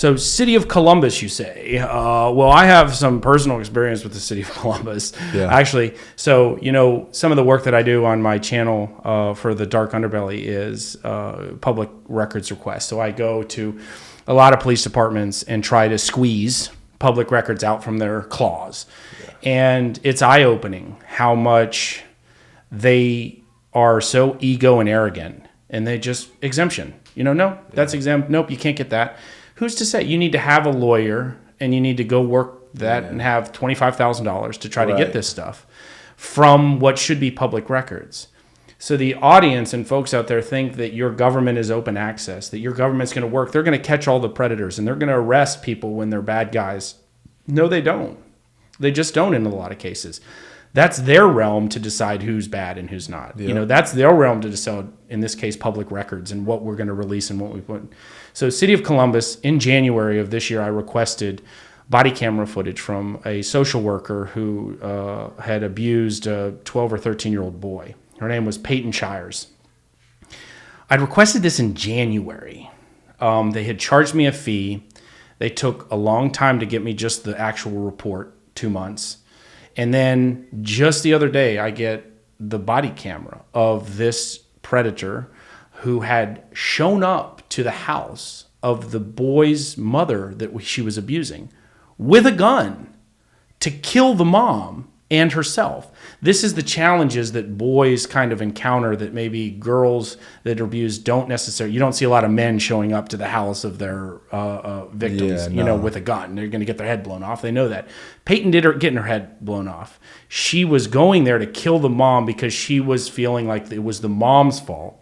So, City of Columbus, you say? Well, I have some personal experience with the City of Columbus, actually. So, some of the work that I do on my channel for the Dark Underbelly is public records requests. So, I go to a lot of police departments and try to squeeze public records out from their claws. Yeah. And it's eye-opening how much they are so ego and arrogant, and they just exemption. That's exempt. Nope, you can't get that. Who's to say? You need to have a lawyer, and you need to go work that and have $25,000 to try to get this stuff from what should be public records. So the audience and folks out there think that your government is open access, that your government's going to work. They're going to catch all the predators, and they're going to arrest people when they're bad guys. No, they don't. They just don't in a lot of cases. That's their realm to decide who's bad and who's not. Yep. That's their realm to decide, in this case, public records and what we're going to release and what we put. So City of Columbus, in January of this year, I requested body camera footage from a social worker who had abused a 12 or 13-year-old boy. Her name was Payton Shires. I'd requested this in January. They had charged me a fee. They took a long time to get me just the actual report, 2 months. And then just the other day, I get the body camera of this predator who had shown up to the house of the boy's mother that she was abusing with a gun to kill the mom and herself. This is the challenges that boys kind of encounter that maybe girls that are abused don't necessarily. You don't see a lot of men showing up to the house of their victims, with a gun. They're going to get their head blown off. They know that. Payton getting her head blown off. She was going there to kill the mom because she was feeling like it was the mom's fault.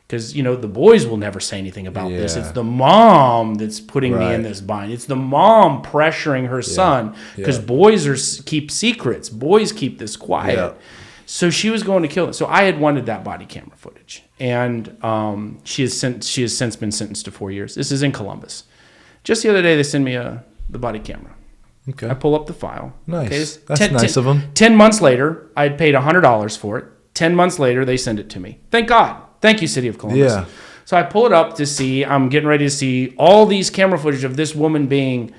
Because, the boys will never say anything about this. It's the mom that's putting me in this bind. It's the mom pressuring her son because boys keep secrets. Boys keep this quiet. Yeah. So she was going to kill him. So I had wanted that body camera footage. And she has since been sentenced to 4 years. This is in Columbus. Just the other day, they send me the body camera. Okay. I pull up the file. Nice. That's nice of them. 10 months later, I had paid $100 for it. 10 months later, they send it to me. Thank God. Thank you, City of Columbus. Yeah. So I pull it up to see, I'm getting ready to see all these camera footage of this woman being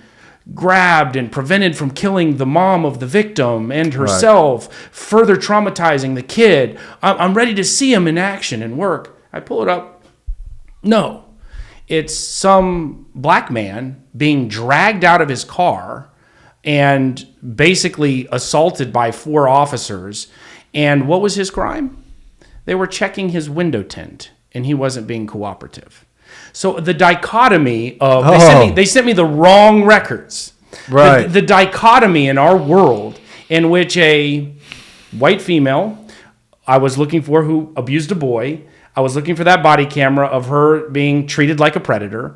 grabbed and prevented from killing the mom of the victim and herself, further traumatizing the kid. I'm ready to see him in action and work. I pull it up. No. It's some black man being dragged out of his car and basically assaulted by 4 officers. And what was his crime? They were checking his window tint, and he wasn't being cooperative. So the dichotomy of they sent me the wrong records. Right. The dichotomy in our world in which a white female I was looking for who abused a boy. I was looking for that body camera of her being treated like a predator.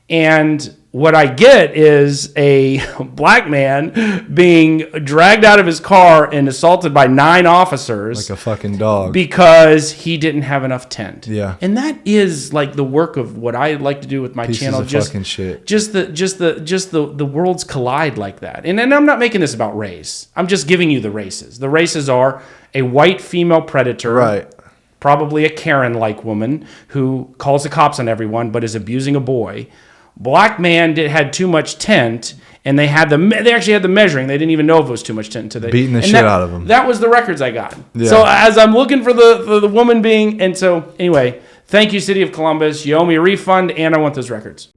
And what I get is a black man being dragged out of his car and assaulted by 9 officers. Like a fucking dog. Because he didn't have enough tint. Yeah. And that is like the work of what I like to do with my channel. Pieces of fucking shit. Just the worlds collide like that. And I'm not making this about race. I'm just giving you the races. The races are a white female predator. Right. Probably a Karen-like woman who calls the cops on everyone but is abusing a boy. Black man had too much tint, and they actually had the measuring. They didn't even know if it was too much tint. Beating the shit out of them. That was the records I got. Yeah. So as I'm looking for the woman being, and so anyway, thank you, City of Columbus. You owe me a refund, and I want those records.